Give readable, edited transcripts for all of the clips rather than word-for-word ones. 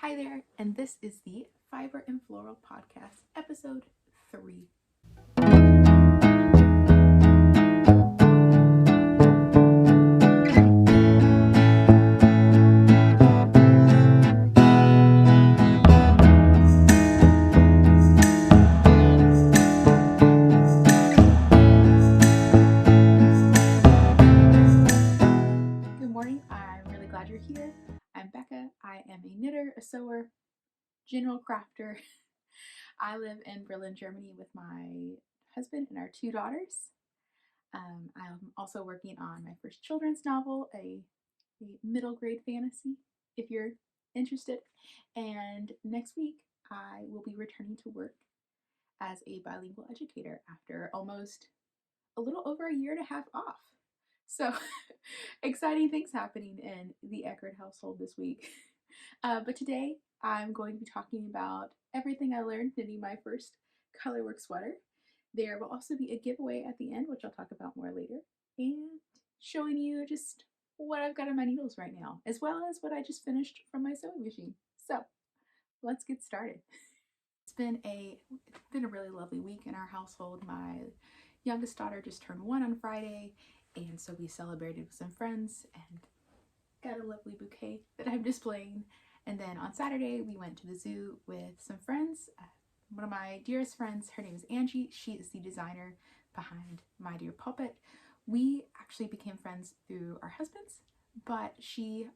Hi there, and this is the Fiber and Floral Podcast, episode 3. Good morning, I'm really glad you're here. I'm Becca. I am a knitter, a sewer, general crafter. I live in Berlin, Germany with my husband and our 2 daughters. I'm also working on my first children's novel, a middle grade fantasy, if you're interested. And next week, I will be returning to work as a bilingual educator after almost a little over a year and a half off. So exciting things happening in the Eckert household this week. But today I'm going to be talking about everything I learned knitting my first Colorwork sweater. There will also be a giveaway at the end, which I'll talk about more later, and showing you just what I've got on my needles right now, as well as what I just finished from my sewing machine. So let's get started. It's been a really lovely week in our household. My youngest daughter just turned 1 on Friday, and so we celebrated with some friends and got a lovely bouquet that I'm displaying. And then on Saturday, we went to the zoo with some friends. One of my dearest friends, her name is Angie. She is the designer behind my dear Poppet. We actually became friends through our husbands, but she's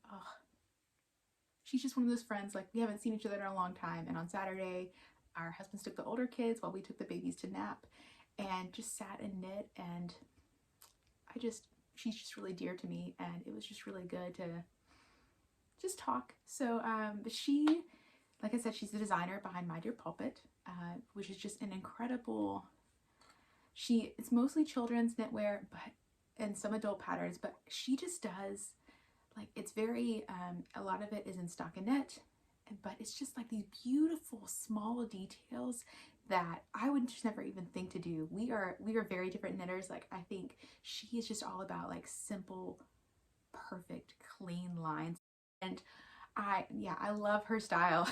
just one of those friends, like, we haven't seen each other in a long time. And on Saturday, our husbands took the older kids while we took the babies to nap and just sat and knit, and she's just really dear to me, and it was just really good to just talk. So she, like I said, she's the designer behind my dear Poppet, which is just an incredible, it's mostly children's knitwear and some adult patterns, but she just does, like, it's very, a lot of it is in stockinette, but it's just like these beautiful small details that I would just never even think to do. We are very different knitters. Like, I think she is just all about like simple, perfect, clean lines. And I love her style.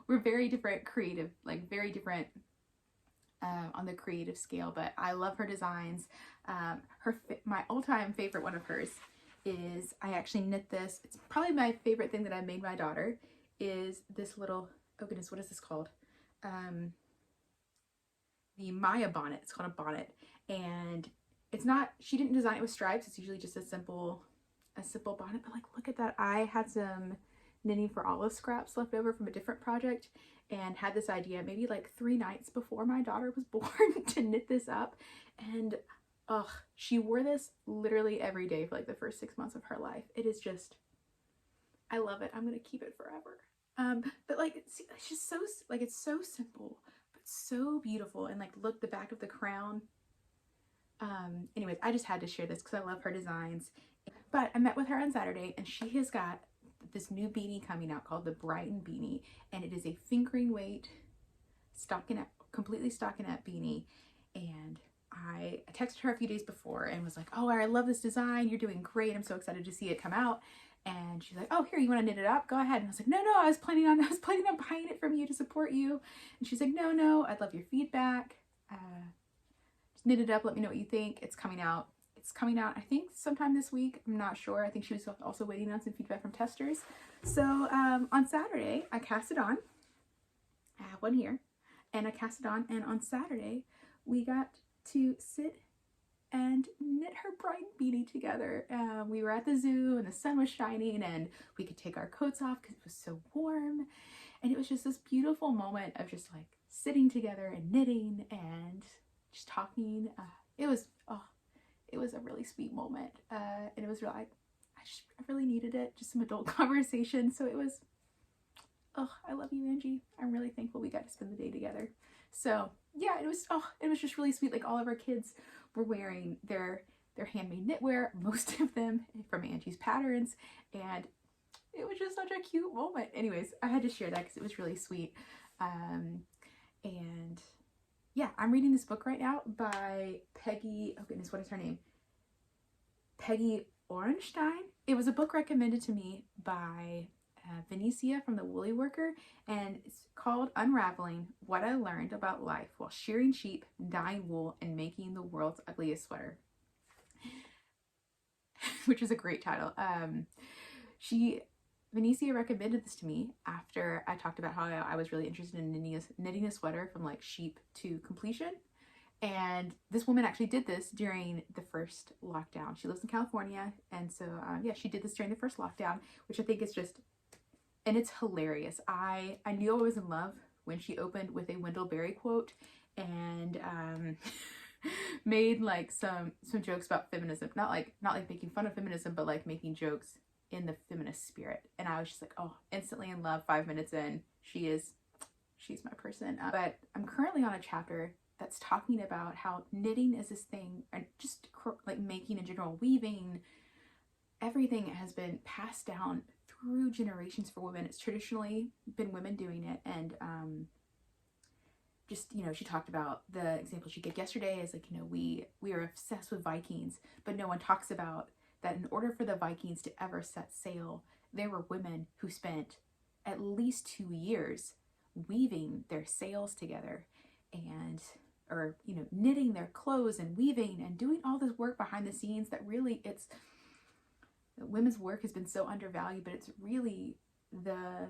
We're very different creative, like very different on the creative scale, but I love her designs. My all-time favorite one of hers is, I actually knit this. It's probably my favorite thing that I made my daughter, is this little, oh goodness, what is this called? The Maya bonnet. It's called a bonnet, and it's not, she didn't design it with stripes. It's usually just a simple bonnet, but like, look at that. I had some knitting for olive scraps left over from a different project and had this idea maybe like 3 nights before my daughter was born to knit this up, and she wore this literally every day for like the first 6 months of her life. It is just, I love it. I'm gonna keep it forever. But like, it's just so, like, it's so simple but so beautiful. And like, look, the back of the crown. Anyways, I just had to share this because I love her designs. But I met with her on Saturday, and she has got this new beanie coming out called the Brighton beanie, and it is a fingering weight stockinette, completely stockinette beanie. And I texted her a few days before and was like, oh, I love this design, you're doing great, I'm so excited to see it come out. And she's like, oh, here, you want to knit it up? Go ahead. And I was like, no, I was planning on buying it from you to support you. And she's like, no, I'd love your feedback. Just knit it up, let me know what you think. It's coming out, I think sometime this week. I'm not sure. I think she was also waiting on some feedback from testers. So on Saturday, I cast it on. I have one here, and I cast it on, and on Saturday we got to sit and knit her Brighton beanie together. We were at the zoo and the sun was shining, and we could take our coats off because it was so warm, and it was just this beautiful moment of just like sitting together and knitting and just talking. It was a really sweet moment, and it was really, I really needed it, just some adult conversation. So it was, I love you, Angie. I'm really thankful we got to spend the day together. So yeah, it was just really sweet. Like, all of our kids were wearing their handmade knitwear, most of them from Angie's patterns, and it was just such a cute moment. Anyways, I had to share that because it was really sweet. And yeah, I'm reading this book right now by Peggy, oh goodness, what is her name? Peggy Orenstein. It was a book recommended to me by Venetia from the Woolly Worker, and it's called Unraveling What I Learned About Life While Shearing Sheep, Dyeing Wool, and Making the World's Ugliest Sweater, which is a great title. Venetia recommended this to me after I talked about how I was really interested in knitting a sweater from like sheep to completion. And this woman actually did this during the first lockdown. She lives in California. And so, yeah, she did this during the first lockdown, which I think is just, and it's hilarious. I knew I was in love when she opened with a Wendell Berry quote and made like some jokes about feminism. Not like making fun of feminism, but like making jokes in the feminist spirit. And I was just like, oh, instantly in love. 5 minutes in, she's my person. But I'm currently on a chapter that's talking about how knitting is this thing, and just like making in general, weaving, everything has been passed down through generations for women. It's traditionally been women doing it. And just, you know, she talked about the example she gave yesterday is like, you know, we are obsessed with Vikings, but no one talks about that in order for the Vikings to ever set sail, there were women who spent at least 2 years weaving their sails together, and or, you know, knitting their clothes and weaving and doing all this work behind the scenes that really, it's, women's work has been so undervalued, but it's really the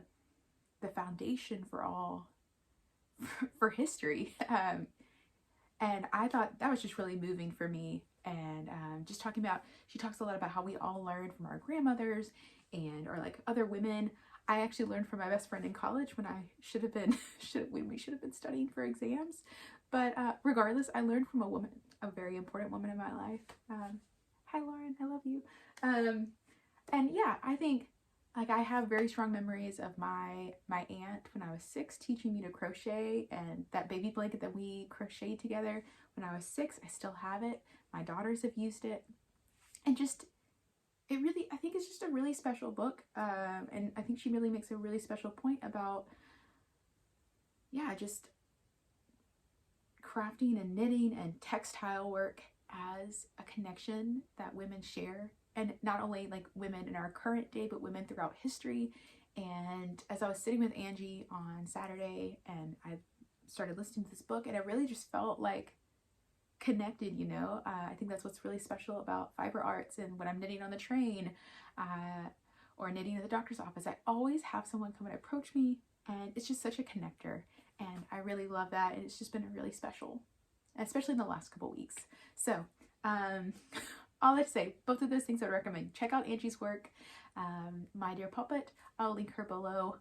foundation for all, for history. And I thought that was just really moving for me. And just talking about, she talks a lot about how we all learned from our grandmothers and, or like other women. I actually learned from my best friend in college when I should have been studying for exams. But regardless, I learned from a woman, a very important woman in my life. Hi, Lauren, I love you. And yeah, I think like I have very strong memories of my aunt when I was 6 teaching me to crochet, and that baby blanket that we crocheted together when I was 6, I still have it. My daughters have used it. And just, it really, I think it's just a really special book. And I think she really makes a really special point about, yeah, just crafting and knitting and textile work as a connection that women share. And not only like women in our current day, but women throughout history. And as I was sitting with Angie on Saturday and I started listening to this book, and I really just felt like connected, you know. I think that's what's really special about fiber arts. And when I'm knitting on the train or knitting at the doctor's office, I always have someone come and approach me, and it's just such a connector. And I really love that. And it's just been really special, especially in the last couple weeks. So, all I'd say, both of those things I would recommend. Check out Angie's work. My dear Poppet, I'll link her below.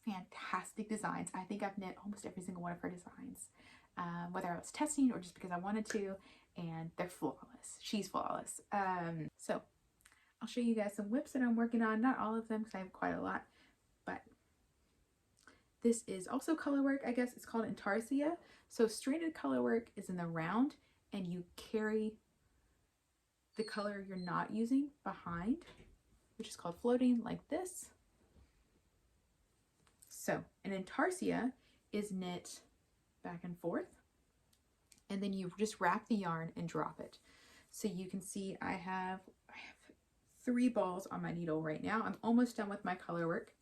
Fantastic designs. I think I've knit almost every single one of her designs, whether I was testing or just because I wanted to, and they're flawless. She's flawless. So I'll show you guys some whips that I'm working on. Not all of them because I have quite a lot, but this is also color work. I guess it's called Intarsia. So stranded color work is in the round, and you carry the color you're not using behind, which is called floating, like this. So an Intarsia is knit back and forth, and then you just wrap the yarn and drop it. So you can see I have 3 balls on my needle right now. I'm almost done with my color work.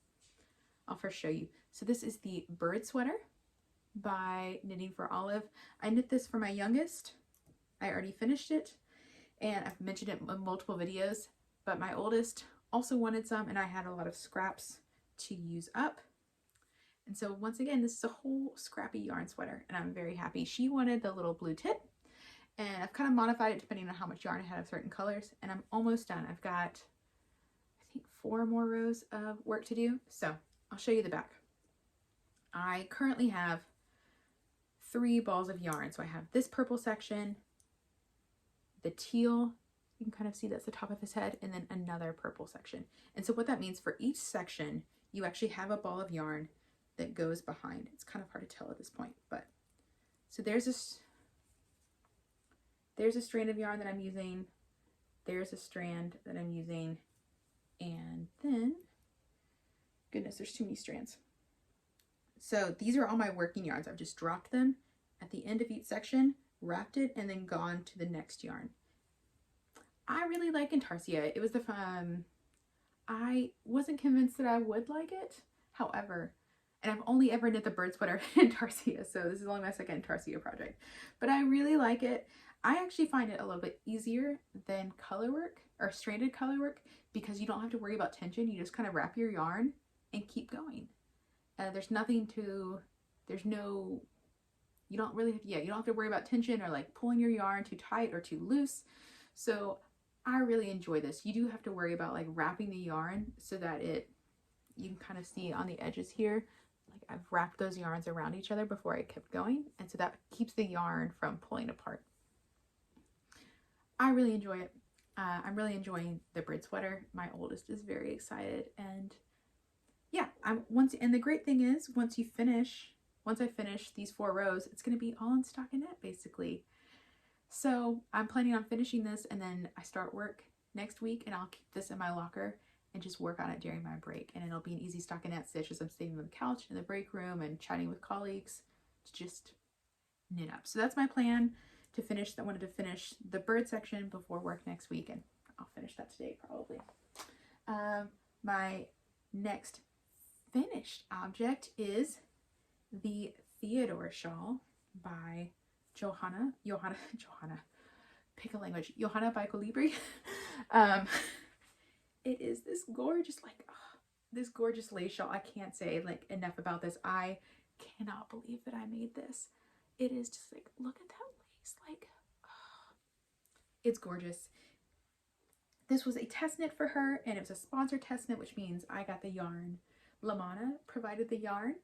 I'll first show you. So this is the Bird Sweater by Knitting for Olive. I knit this for my youngest. I already finished it, and I've mentioned it in multiple videos, but my oldest also wanted some, and I had a lot of scraps to use up. And so once again, this is a whole scrappy yarn sweater, and I'm very happy. She wanted the little blue tip, and I've kind of modified it depending on how much yarn I had of certain colors, and I'm almost done. I've got, I think, 4 more rows of work to do. So I'll show you the back. I currently have 3 balls of yarn. So I have this purple section, the teal, you can kind of see that's the top of his head, and then another purple section. And so what that means, for each section, you actually have a ball of yarn that goes behind. It's kind of hard to tell at this point, but so there's a strand of yarn that I'm using, there's a strand that I'm using, and then, goodness, there's too many strands. So these are all my working yarns. I've just dropped them at the end of each section, wrapped it, and then gone to the next yarn. I really like Intarsia. It was I wasn't convinced that I would like it. However, and I've only ever knit the bird sweater in Intarsia, so this is only my second Intarsia project, but I really like it. I actually find it a little bit easier than colorwork or stranded colorwork because you don't have to worry about tension. You just kind of wrap your yarn and keep going. There's nothing to, there's no, you don't really, you don't have to worry about tension or like pulling your yarn too tight or too loose. So I really enjoy this. You do have to worry about like wrapping the yarn so that you can kind of see on the edges here, like I've wrapped those yarns around each other before I kept going. And so that keeps the yarn from pulling apart. I really enjoy it. I'm really enjoying the bird sweater. My oldest is very excited, and yeah, and the great thing is once I finish these 4 rows, it's going to be all in stockinette basically. So I'm planning on finishing this, and then I start work next week, and I'll keep this in my locker and just work on it during my break. And it'll be an easy stockinette stitch as I'm sitting on the couch in the break room and chatting with colleagues to just knit up. So that's my plan to finish. I wanted to finish the bird section before work next week, and I'll finish that today probably. My next finished object is the Theodore shawl by Johanna, pick a language, Johanna by Colibri. It is this gorgeous, this gorgeous lace shawl. I can't say like enough about this. I cannot believe that I made this. It is just like, look at that lace, like, oh, it's gorgeous. This was a test knit for her, and it was a sponsored test knit, which means I got the yarn. Lamana provided the yarn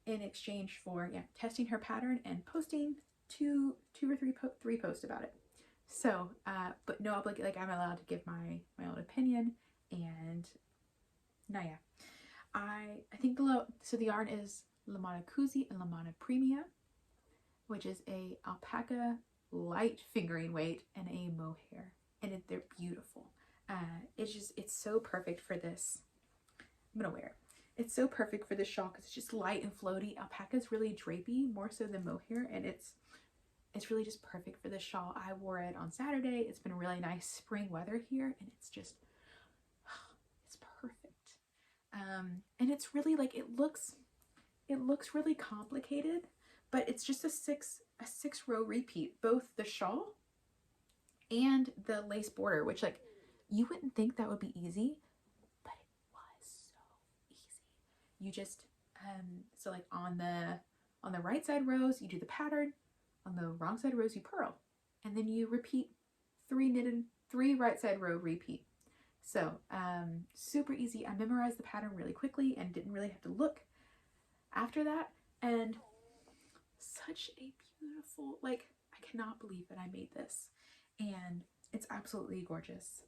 in exchange for testing her pattern and posting two or three posts about it. So, but no obligation, like I'm allowed to give my own opinion, and no, yeah. I think the yarn is Lamana Kuzi and Lamana Premia, which is a alpaca light fingering weight and a mohair, and they're beautiful. It's so perfect for this. I'm gonna wear it. It's so perfect for this shawl because it's just light and floaty. Alpaca is really drapey, more so than mohair, and it's really just perfect for this shawl. I wore it on Saturday. It's been really nice spring weather here, and it's just, it's perfect. And it's really like, it looks really complicated, but it's just a six row repeat, both the shawl and the lace border, which like you wouldn't think that would be easy, but it was so easy. You just so like on the right side rows you do the pattern, on the wrong side rows you purl, and then you repeat 3 right side row repeat. So super easy. I memorized the pattern really quickly and didn't really have to look after that, and such a beautiful, like, I cannot believe that I made this, and it's absolutely gorgeous.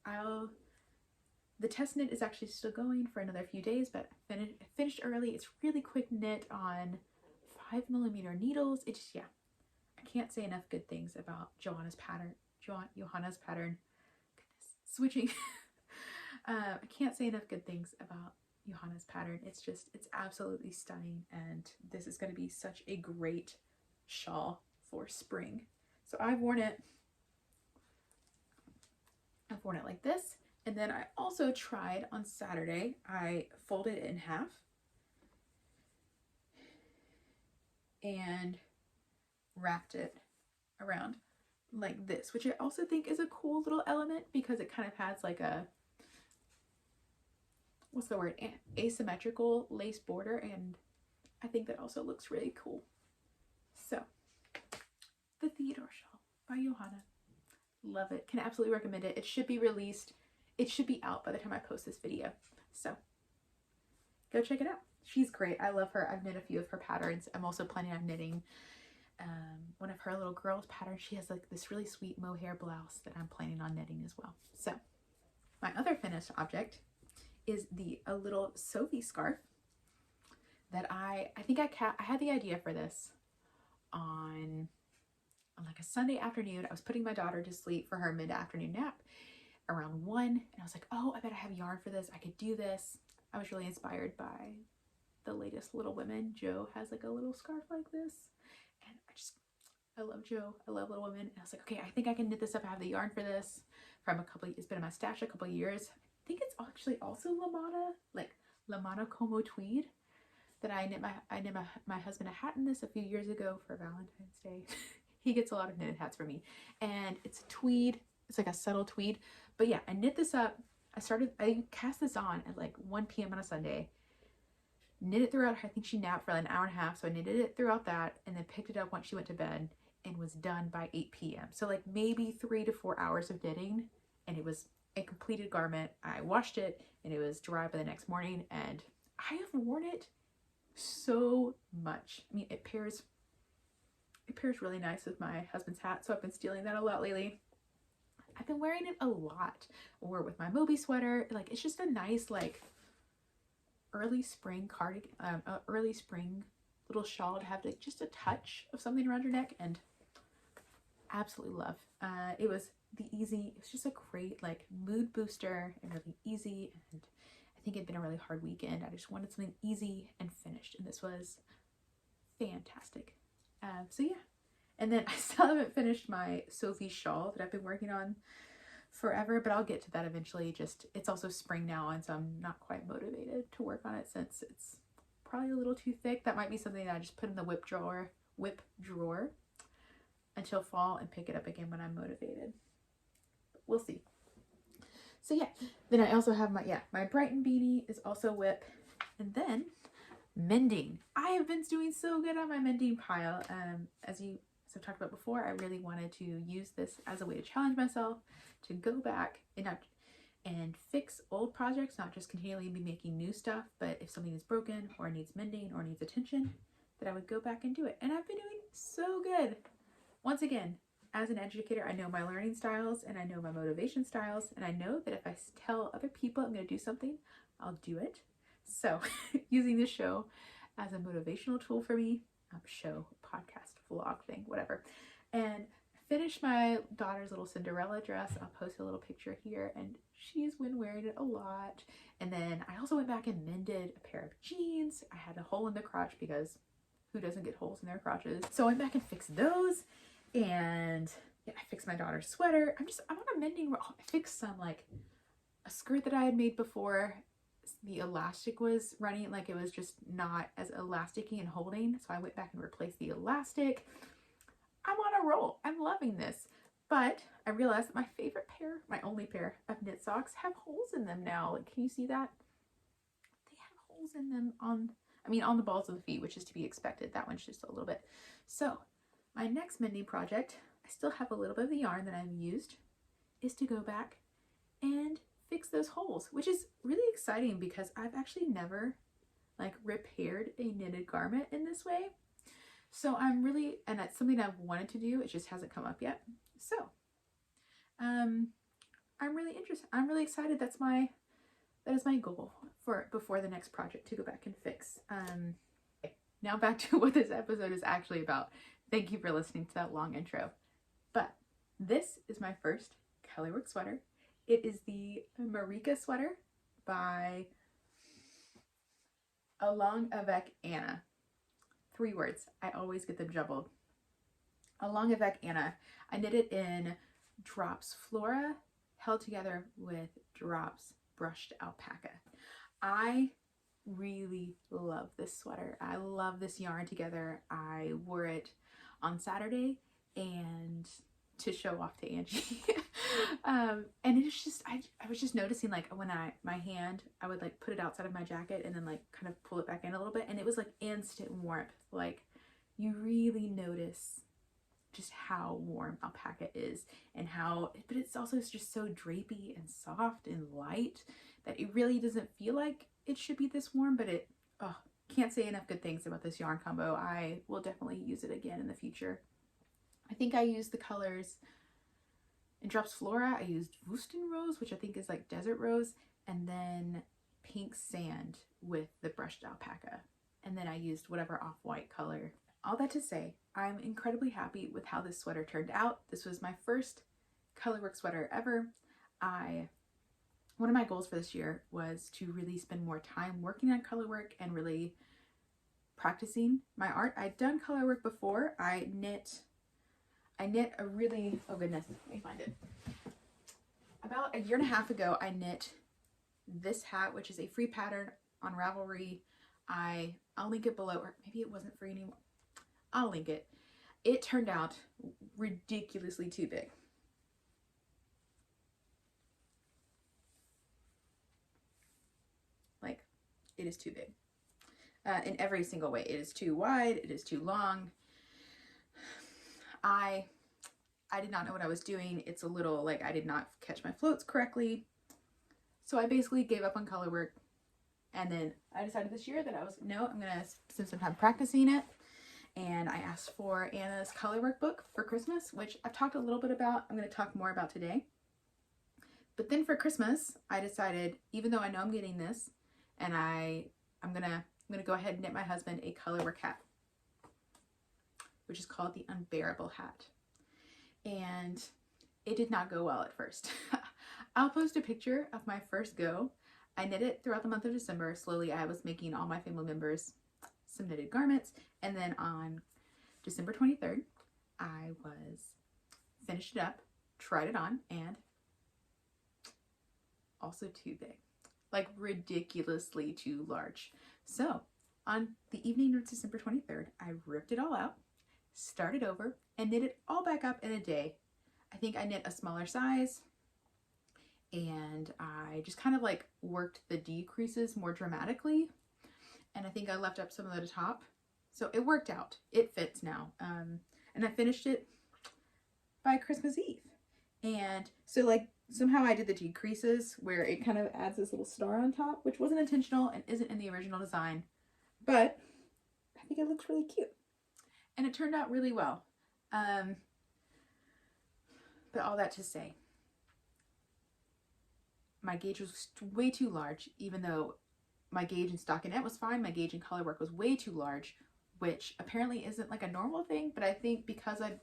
The test knit is actually still going for another few days, but finished early. It's really quick knit on 5mm needles. It's just, I can't say enough good things about Johanna's pattern. Goodness, switching. I can't say enough good things about Johanna's pattern. It's absolutely stunning, and this is going to be such a great shawl for spring. So I've worn it like this, and then I also tried on Saturday, I folded it in half and wrapped it around like this, which I also think is a cool little element because it kind of has like a, what's the word, asymmetrical lace border, and I think that also looks really cool. So the Theodore shawl by Johanna, love it, can absolutely recommend it. It should be released, it should be out by the time I post this video, so go check it out. She's great. I love her. I've knit a few of her patterns. I'm also planning on knitting one of her little girls patterns. She has like this really sweet mohair blouse that I'm planning on knitting as well. So my other finished object is a little Sophie scarf that I think I had the idea for this on like a Sunday afternoon. I was putting my daughter to sleep for her mid-afternoon nap around 1, and I was like, oh, I bet I have yarn for this. I could do this. I was really inspired by the latest Little Women. Jo has like a little scarf like this, and I love Jo. I love Little Women. And I was like, okay, I think I can knit this up. I have the yarn for this from it's been in my stash a couple of years. think it's actually also Lamana, like Lamana Como tweed, that I knit my husband a hat in this a few years ago for Valentine's Day. He gets a lot of knitted hats from me, and it's a tweed. It's like a subtle tweed. But yeah, I knit this up. I cast this on at like 1 p.m. on a Sunday. Knit it throughout. I think she napped for like an hour and a half, so I knitted it throughout that, and then picked it up once she went to bed, and was done by 8 p.m. So like maybe 3 to 4 hours of knitting, and it was a completed garment. I washed it, and it was dry by the next morning, and I have worn it so much. I mean, it pairs really nice with my husband's hat, so I've been stealing that a lot lately. I've been wearing it a lot, or with my Moby sweater. Like, it's just a nice like early spring cardigan, early spring little shawl to have like just a touch of something around your neck, and absolutely love. It was just a great like mood booster and really easy, and I think it'd been a really hard weekend. I just wanted something easy and finished, and this was fantastic. So yeah, and then I still haven't finished my Sophie shawl that I've been working on forever, but I'll get to that eventually. Just, it's also spring now, and so I'm not quite motivated to work on it since it's probably a little too thick. That might be something that I just put in the whip drawer until fall and pick it up again when I'm motivated. We'll see. So yeah, then I also have my Brighton beanie is also whip, and then mending. I have been doing so good on my mending pile. As I've talked about before, I really wanted to use this as a way to challenge myself to go back and fix old projects, not just continually be making new stuff, but if something is broken or needs mending or needs attention, that I would go back and do it. And I've been doing so good. Once again, as an educator, I know my learning styles and I know my motivation styles, and I know that if I tell other people I'm going to do something, I'll do it. So using this show as a motivational tool for me, show, podcast, vlog thing, whatever. And finished my daughter's little Cinderella dress. I'll post a little picture here, and she's been wearing it a lot. And then I also went back and mended a pair of jeans. I had a hole in the crotch because who doesn't get holes in their crotches? So I went back and fixed those, and yeah, I fixed my daughter's sweater. I'm on a mending roll. I fixed some, like a skirt that I had made before. The elastic was running, like it was just not as elasticy and holding, so I went back and replaced the elastic. I'm on a roll. I'm loving this. But I realized that my favorite pair, my only pair of knit socks, have holes in them now. Like, can you see that? They have holes in them on the balls of the feet, which is to be expected. That one's just a little bit. So my next mending project, I still have a little bit of the yarn that I've used, is to go back and fix those holes, which is really exciting because I've actually never like repaired a knitted garment in this way. So and that's something I've wanted to do. It just hasn't come up yet. So I'm really interested. I'm really excited. That is my goal before the next project, to go back and fix. Okay, now back to what this episode is actually about. Thank you for listening to that long intro. But this is my first Colorwork sweater. It is the Marieke sweater by Avec Anna. 3 words. I always get them jumbled. Avec Anna. I knit it in drops Flora held together with drops brushed alpaca. I really love this sweater. I love this yarn together. I wore it on Saturday and to show off to Angie. And it's just, I was just noticing, like, when I would like put it outside of my jacket and then like kind of pull it back in a little bit, and it was like instant warmth. Like, you really notice just how warm alpaca is, and but it's also just so drapey and soft and light that it really doesn't feel like it should be this warm, but can't say enough good things about this yarn combo. I will definitely use it again in the future. I think I used the colors in drops Flora. I used Wüsten Rose, which I think is like desert rose, and then pink sand with the brushed alpaca. And then I used whatever off-white color. All that to say, I'm incredibly happy with how this sweater turned out. This was my first Colorwork sweater ever. One of my goals for this year was to really spend more time working on colorwork and really practicing my art. I'd done colorwork before. I knit a really, oh goodness, let me find it. About a year and a half ago, I knit this hat, which is a free pattern on Ravelry. I'll link it below, or maybe it wasn't free anymore. I'll link it. It turned out ridiculously too big. Like, it is too big. In every single way. It is too wide, it is too long. I did not know what I was doing. It's a little, like, I did not catch my floats correctly. So I basically gave up on color work. And then I decided this year that I'm gonna spend some time practicing it. And I asked for Anna's color work book for Christmas, which I've talked a little bit about. I'm gonna talk more about today. But then for Christmas, I decided, even though I know I'm getting this, and I'm gonna go ahead and knit my husband a colorwork hat, which is called the Unbearable Hat. And it did not go well at first. I'll post a picture of my first go. I knit it throughout the month of December. Slowly, I was making all my family members some knitted garments. And then on December 23rd, I finished it up, tried it on, and also too big. Like ridiculously too large. So on the evening of December 23rd, I ripped it all out, started over, and knit it all back up in a day. I think I knit a smaller size, and I just kind of like worked the decreases more dramatically. And I think I left up some of the top. So it worked out. It fits now. And I finished it by Christmas Eve. And so like somehow I did the decreases where it kind of adds this little star on top, which wasn't intentional and isn't in the original design, but I think it looks really cute. And it turned out really well. But all that to say, my gauge was way too large, even though my gauge in stockinette was fine. My gauge in color work was way too large, which apparently isn't like a normal thing, but I think because I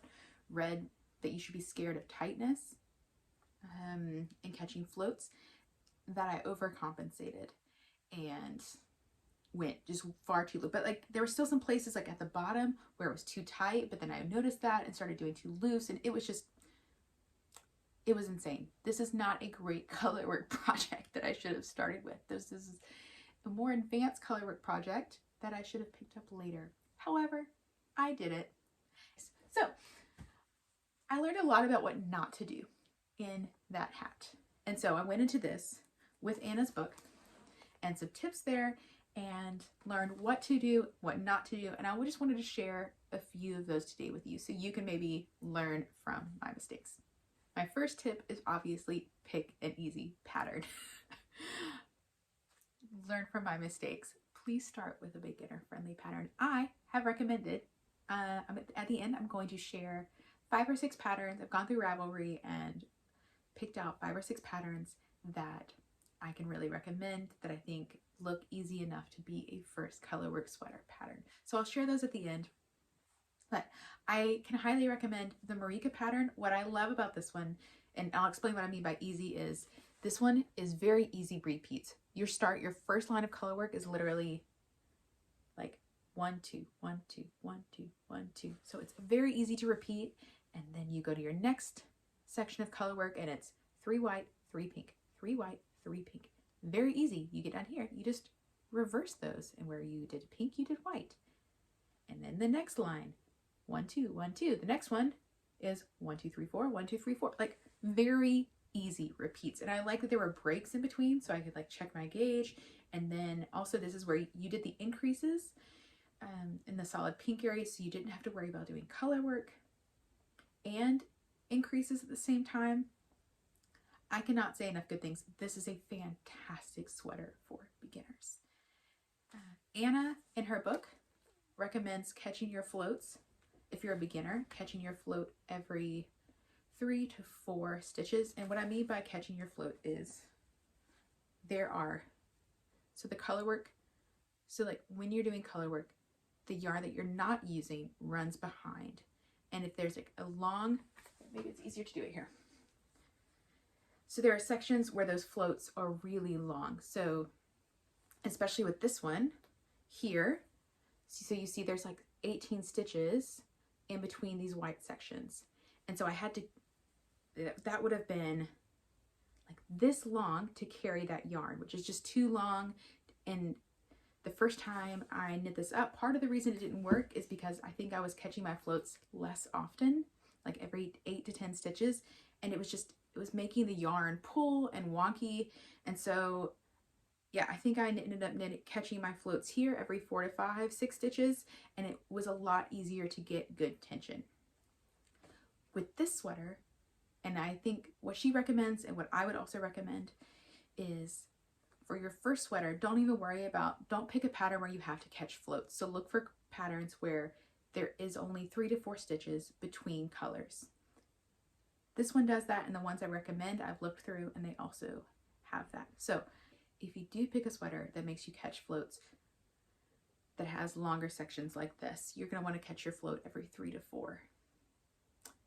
read that you should be scared of tightness and catching floats, that I overcompensated and went just far too low. But like there were still some places like at the bottom where it was too tight, but then I noticed that and started doing too loose, and it was insane. This is not a great color work project that I should have started with. This is a more advanced color work project that I should have picked up later. However, I did it. So I learned a lot about what not to do in that hat. And so I went into this with Anna's book and some tips there and learned what to do, what not to do. And I just wanted to share a few of those today with you so you can maybe learn from my mistakes. My first tip is obviously pick an easy pattern. Learn from my mistakes. Please start with a beginner-friendly pattern. I have recommended, at the end, I'm going to share 5 or 6 patterns. I've gone through Ravelry and picked out 5 or 6 patterns that I can really recommend that I think look easy enough to be a first colorwork sweater pattern. So I'll share those at the end. But I can highly recommend the Marieke pattern. What I love about this one, and I'll explain what I mean by easy, is this one is very easy repeats. Your first line of color work is literally like 1, 2, 1, 2, 1, 2, 1, 2. So it's very easy to repeat. And then you go to your next section of color work and it's 3 white, 3 pink, 3 white, 3 pink. Very easy. You get down here, you just reverse those. And where you did pink, you did white. And then the next line, 1, 2, 1, 2. The next one is 1, 2, 3, 4, 1, 2, 3, 4. Like very easy repeats. And I like that there were breaks in between so I could like check my gauge. And then also this is where you did the increases in the solid pink area, so you didn't have to worry about doing color work and increases at the same time. I cannot say enough good things. This is a fantastic sweater for beginners. Anna, in her book, recommends catching your floats. If you're a beginner, catching your float every 3 to 4 stitches. And what I mean by catching your float is so the color work, so like when you're doing color work, the yarn that you're not using runs behind. And if there's like a long, maybe it's easier to do it here. So there are sections where those floats are really long. So especially with this one here, so you see there's like 18 stitches in between these white sections. And so I had to, that would have been like this long to carry that yarn, which is just too long. And the first time I knit this up, part of the reason it didn't work is because I think I was catching my floats less often, like every 8 to 10 stitches. And it was making the yarn pull and wonky. And so, yeah, I think I ended up catching my floats here every 4 to 5, 6 stitches. And it was a lot easier to get good tension. With this sweater, and I think what she recommends and what I would also recommend is, for your first sweater, don't pick a pattern where you have to catch floats. So look for patterns where there is only 3 to 4 stitches between colors. This one does that, and the ones I recommend, I've looked through and they also have that. So if you do pick a sweater that makes you catch floats, that has longer sections like this, you're gonna wanna catch your float every 3 to 4.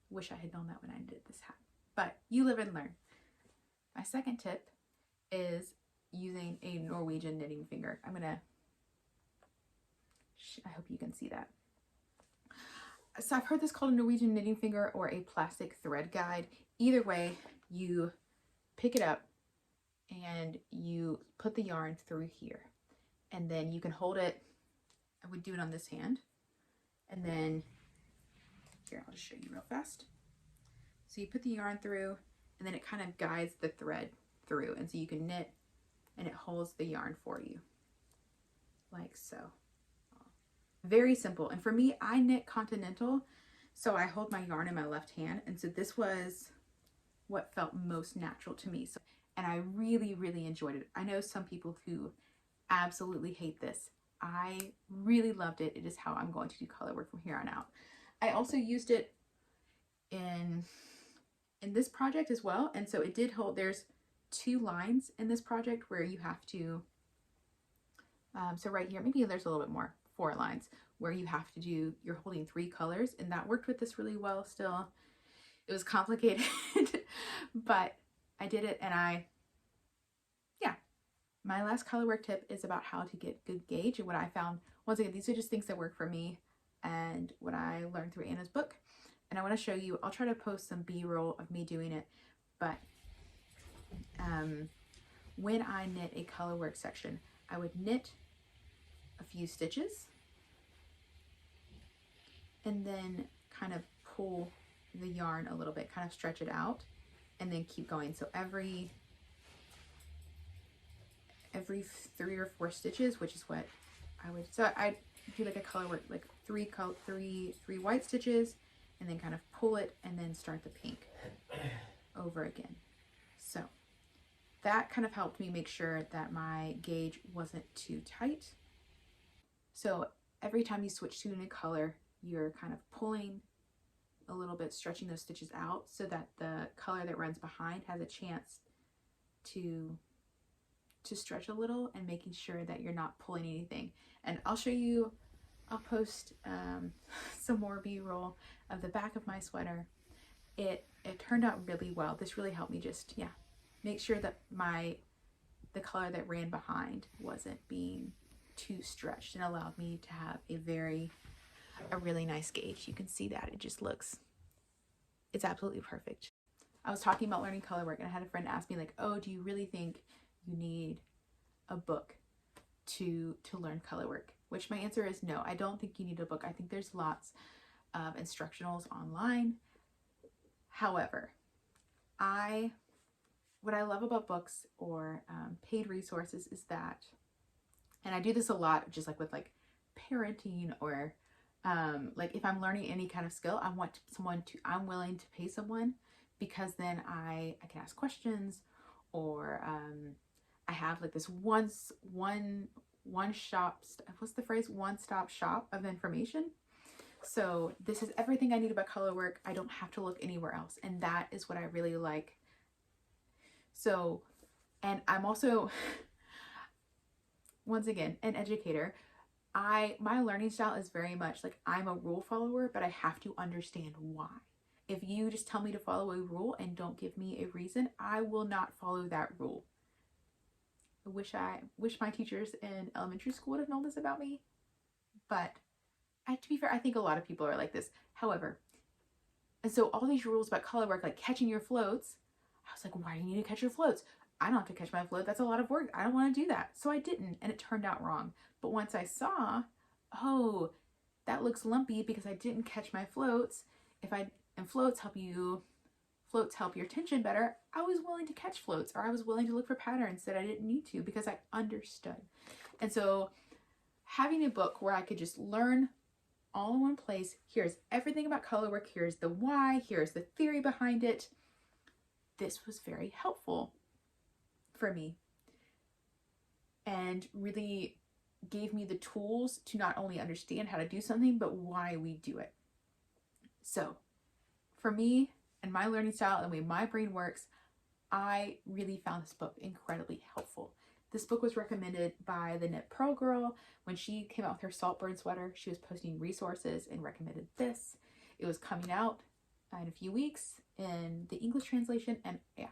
Wish I had known that when I did this hat, but you live and learn. My second tip is using a Norwegian knitting finger. I hope you can see that. So I've heard this called a Norwegian knitting finger or a plastic thread guide. Either way, you pick it up and you put the yarn through here, and then you can hold it. I would do it on this hand, and then here, I'll just show you real fast. So you put the yarn through, and then it kind of guides the thread through, and so you can knit and it holds the yarn for you, like so. Very simple. And for me, I knit continental, so I hold my yarn in my left hand, and so this was what felt most natural to me. So, and I really, really enjoyed it. I know some people who absolutely hate this. I really loved it. It is how I'm going to do color work from here on out. I also used it in this project as well, and so it did hold. There's 2 lines in this project where you have to, so right here, maybe there's a little bit more, 4 lines where you have to do, you're holding 3 colors, and that worked with this really well still. It was complicated, but I did it, and yeah. My last color work tip is about how to get good gauge, and what I found, once again, these are just things that work for me and what I learned through Anna's book. And I want to show you, I'll try to post some B-roll of me doing it, but when I knit a color work section, I would knit a few stitches and then kind of pull the yarn a little bit, kind of stretch it out, and then keep going. So every 3 or 4 stitches, which is what I would, so I do like a color work, like 3 white stitches, and then kind of pull it and then start the pink over again. So that kind of helped me make sure that my gauge wasn't too tight. So every time you switch to a new color, you're kind of pulling a little bit, stretching those stitches out so that the color that runs behind has a chance to stretch a little, and making sure that you're not pulling anything. And I'll show you, I'll post some more B-roll of the back of my sweater. It turned out really well. This really helped me just, yeah, make sure that the color that ran behind wasn't being too stretched, and allowed me to have a really nice gauge. You can see that it just looks, it's absolutely perfect. I was talking about learning color work, and I had a friend ask me like, oh, do you really think you need a book to learn color work? Which my answer is no, I don't think you need a book. I think there's lots of instructionals online. However, what I love about books or paid resources is that, and I do this a lot, just like with like parenting, or like if I'm learning any kind of skill, I'm willing to pay someone, because then I can ask questions, or I have like this one-stop shop of information. So this is everything I need about color work. I don't have to look anywhere else, and that is what I really like. So, and I'm also, once again, an educator. My learning style is very much like, I'm a rule follower, but I have to understand why. If you just tell me to follow a rule and don't give me a reason, I will not follow that rule. I wish my teachers in elementary school would have known this about me, but to be fair, I think a lot of people are like this. However, and so all these rules about color work, like catching your floats, I was like, why do you need to catch your floats? I don't have to catch my float. That's a lot of work. I don't want to do that. So I didn't, and it turned out wrong. But once I saw, oh, that looks lumpy because I didn't catch my floats. And floats help your tension better. I was willing to catch floats, or I was willing to look for patterns that I didn't need to because I understood. And so having a book where I could just learn all in one place, here's everything about colorwork, here's the why, here's the theory behind it. This was very helpful for me and really gave me the tools to not only understand how to do something, but why we do it. So for me and my learning style and the way my brain works, I really found this book incredibly helpful. This book was recommended by the Knit Pearl Girl. When she came out with her Saltburn sweater, she was posting resources and recommended this. It was coming out in a few weeks in the English translation, and yeah,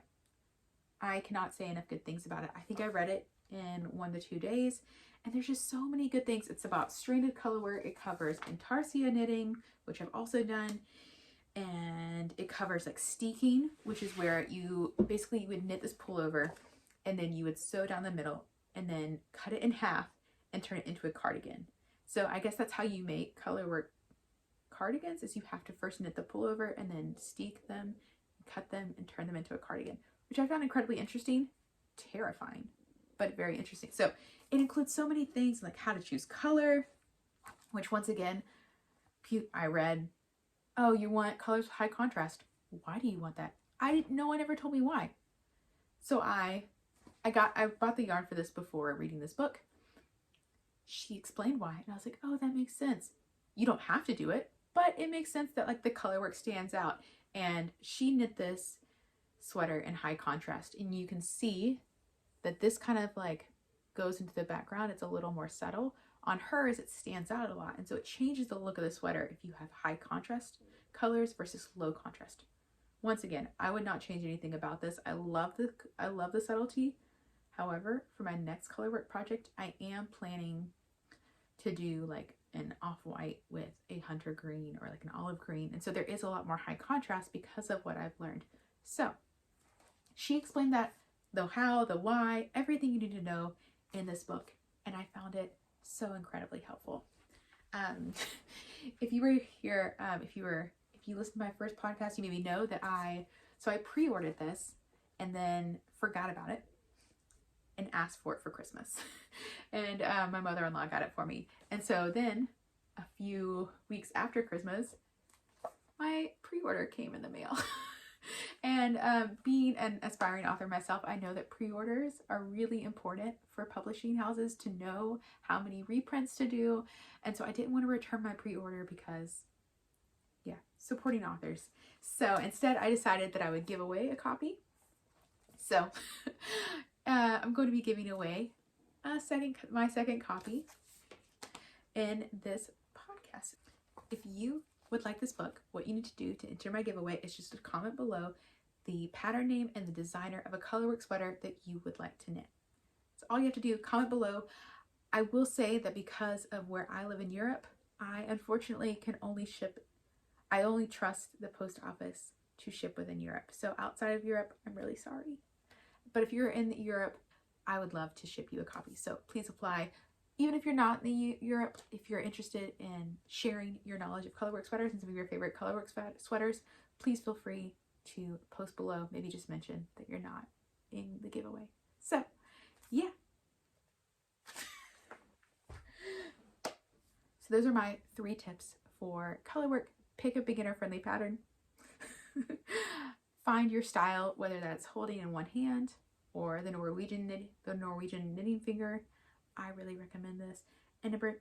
I cannot say enough good things about it. I think I read it in 1 to 2 days, and there's just so many good things. It's about stranded colorwork. It covers Intarsia knitting, which I've also done, and it covers like steeking, which is where you would knit this pullover, and then you would sew down the middle and then cut it in half and turn it into a cardigan. So I guess that's how you make colorwork cardigans, is you have to first knit the pullover and then steek them, cut them, and turn them into a cardigan, which I found incredibly interesting, terrifying, but very interesting. So it includes so many things like how to choose color, which once again, I read, oh, you want colors with high contrast. Why do you want that? No one ever told me why. So I bought the yarn for this before reading this book. She explained why, and I was like, oh, that makes sense. You don't have to do it, but it makes sense that like the colorwork stands out. And she knit this sweater in high contrast, and you can see that this kind of like goes into the background. It's a little more subtle. On hers, it stands out a lot, and so it changes the look of the sweater if you have high contrast colors versus low contrast. Once again, I would not change anything about this. I love the subtlety. However, for my next colorwork project, I am planning to do like an off-white with a hunter green or like an olive green, and so there is a lot more high contrast because of what I've learned. So she explained that, the how, the why, everything you need to know in this book, and I found it so incredibly helpful. If you were here, if you listened to my first podcast, you maybe know that I pre-ordered this and then forgot about it and asked for it for Christmas. And my mother-in-law got it for me. And so then a few weeks after Christmas, my pre-order came in the mail. And being an aspiring author myself, I know that pre-orders are really important for publishing houses to know how many reprints to do. And so I didn't want to return my pre-order because, yeah, supporting authors. So instead, I decided that I would give away a copy. So I'm going to be giving away my second copy in this podcast. If you would like this book, what you need to do to enter my giveaway is just to comment below the pattern name and the designer of a colorwork sweater that you would like to knit. So all you have to do, comment below. I will say that because of where I live in Europe, I unfortunately I only trust the post office to ship within Europe. So outside of Europe, I'm really sorry. But if you're in Europe, I would love to ship you a copy. So please apply. Even if you're not in Europe, if you're interested in sharing your knowledge of colorwork sweaters and some of your favorite colorwork sweaters, please feel free to post below. Maybe just mention that you're not in the giveaway. So, yeah. So those are my 3 tips for colorwork. Pick a beginner-friendly pattern. Find your style, whether that's holding in one hand or the Norwegian knitting finger. I really recommend this. And number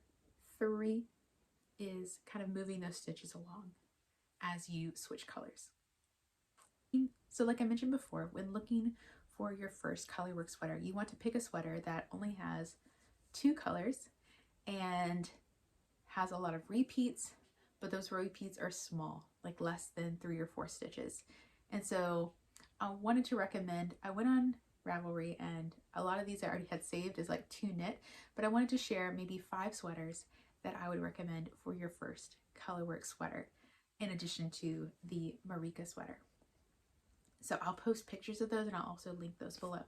3 is kind of moving those stitches along as you switch colors. So like I mentioned before, when looking for your first colorwork sweater, you want to pick a sweater that only has 2 colors and has a lot of repeats, but those repeats are small, like less than 3 or 4 stitches. And so I wanted to recommend, I went on Ravelry, and a lot of these I already had saved as like to knit, but I wanted to share maybe 5 sweaters that I would recommend for your first colorwork sweater, in addition to the Marieke sweater. So I'll post pictures of those and I'll also link those below.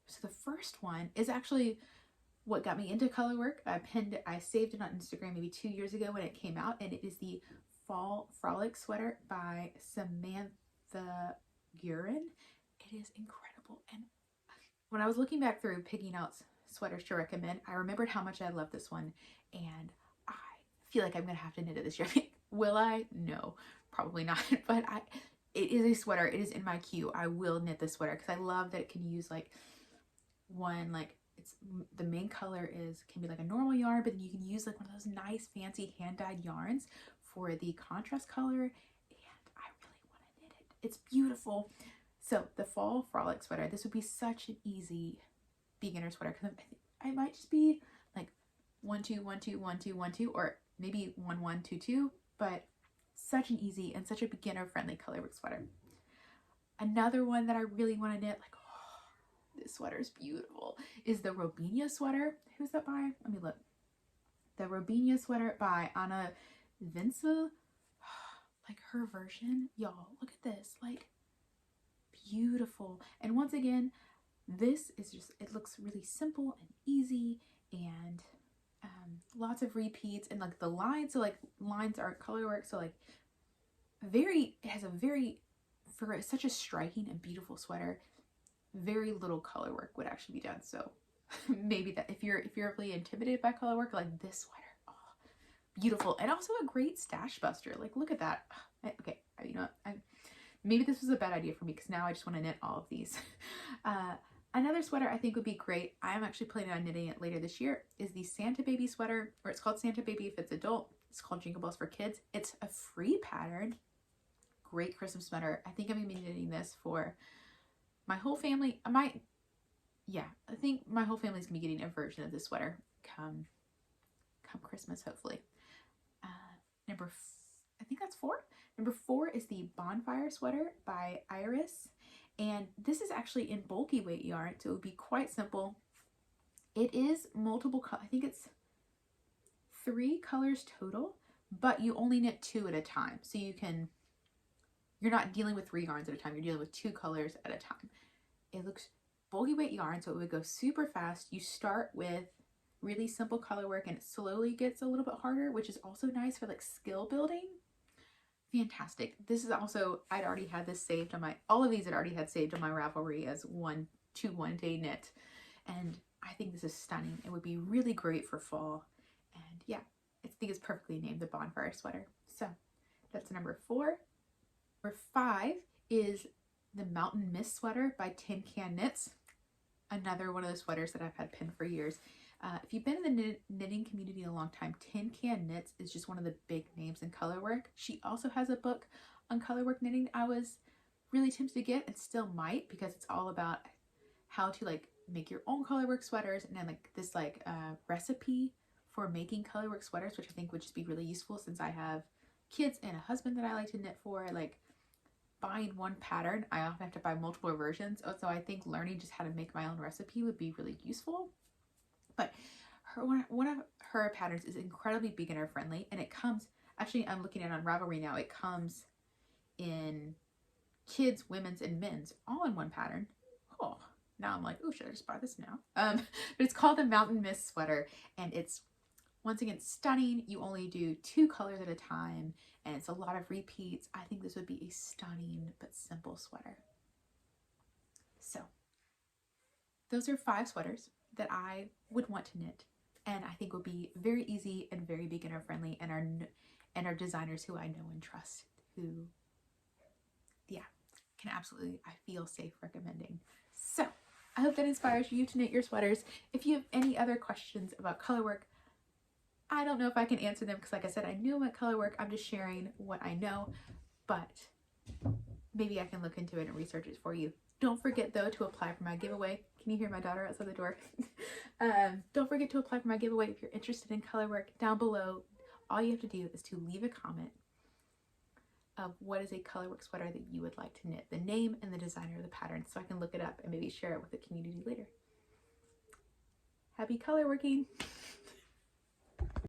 So the first one is actually what got me into Colorwork. I saved it on Instagram maybe 2 years ago when it came out, and it is the Fall Frolic Sweater by Samantha Guerin. It is incredible. And when I was looking back through picking out sweaters to recommend, I remembered how much I love this one, and I feel like I'm gonna have to knit it this year. Will I? No, probably not. But it is a sweater. It is in my queue. I will knit this sweater because I love that it can use like one, like it's the main color can be like a normal yarn, but then you can use like one of those nice fancy hand-dyed yarns for the contrast color, and I really want to knit it. It's beautiful. So the Fall Frolic Sweater, this would be such an easy beginner sweater because I might just be like 1 2 1 2 1 2 1 2, or maybe 1 1 2 2, but such an easy and such a beginner friendly colorwork sweater. Another one that I really want to knit, like, oh, this sweater is beautiful, is the Robinia sweater. Who's that by? Let me look. The Robinia sweater by Anna Vincel. Like her version, y'all, look at this, like beautiful. And once again, this is just, it looks really simple and easy, and lots of repeats, and like the lines, so like lines aren't colorwork, so like it has a very, for such a striking and beautiful sweater, very little colorwork would actually be done. So maybe that if you're really intimidated by colorwork, like this sweater, oh, beautiful. And also a great stash buster. Like, look at that. Okay, you know what, maybe this was a bad idea for me because now I just want to knit all of these. Another sweater I think would be great, I am actually planning on knitting it later this year, is the Santa Baby sweater, or it's called Santa Baby if it's adult. It's called Jingle Bells for kids. It's a free pattern. Great Christmas sweater. I think I'm going to be knitting this for my whole family. I think my whole family's going to be getting a version of this sweater come Christmas, hopefully. I think that's 4. Number 4 is the Bonfire Sweater by Iris. And this is actually in bulky weight yarn, so it would be quite simple. It is multiple colors. I think it's 3 colors total, but you only knit 2 at a time. So you're not dealing with 3 yarns at a time. You're dealing with 2 colors at a time. It looks bulky weight yarn, so it would go super fast. You start with really simple color work and it slowly gets a little bit harder, which is also nice for like skill building. Fantastic. This is also, I'd already had this saved on all of these I'd already had saved on my Ravelry as 1 day knit. And I think this is stunning. It would be really great for fall. And yeah, I think it's perfectly named the Bonfire Sweater. So that's number 4. Number 5 is the Mountain Mist Sweater by Tin Can Knits. Another one of the sweaters that I've had pinned for years. If you've been in the knitting community a long time, Tin Can Knits is just one of the big names in colorwork. She also has a book on colorwork knitting I was really tempted to get, and still might, because it's all about how to like make your own colorwork sweaters, and then like this like recipe for making colorwork sweaters, which I think would just be really useful since I have kids and a husband that I like to knit for. Like, buying one pattern, I often have to buy multiple versions. So I think learning just how to make my own recipe would be really useful. But one of her patterns is incredibly beginner friendly, and it comes, actually I'm looking at it on Ravelry now, it comes in kids, women's, and men's all in one pattern. Oh, now I'm like, oh, should I just buy this now? But it's called the Mountain Mist Sweater, and it's, once again, stunning. You only do 2 colors at a time, and it's a lot of repeats. I think this would be a stunning but simple sweater. So those are 5 sweaters that I would want to knit, and I think would be very easy and very beginner friendly, and are designers who I know and trust, who, yeah, can absolutely, I feel safe recommending. So I hope that inspires you to knit your sweaters. If you have any other questions about colorwork, I don't know if I can answer them because, like I said, I knew about colorwork. I'm just sharing what I know, but maybe I can look into it and research it for you. Don't forget, though, to apply for my giveaway. Can you hear my daughter outside the door? Don't forget to apply for my giveaway if you're interested in colorwork. Down below, all you have to do is to leave a comment of what is a colorwork sweater that you would like to knit, the name and the designer of the pattern, so I can look it up and maybe share it with the community later. Happy colorworking!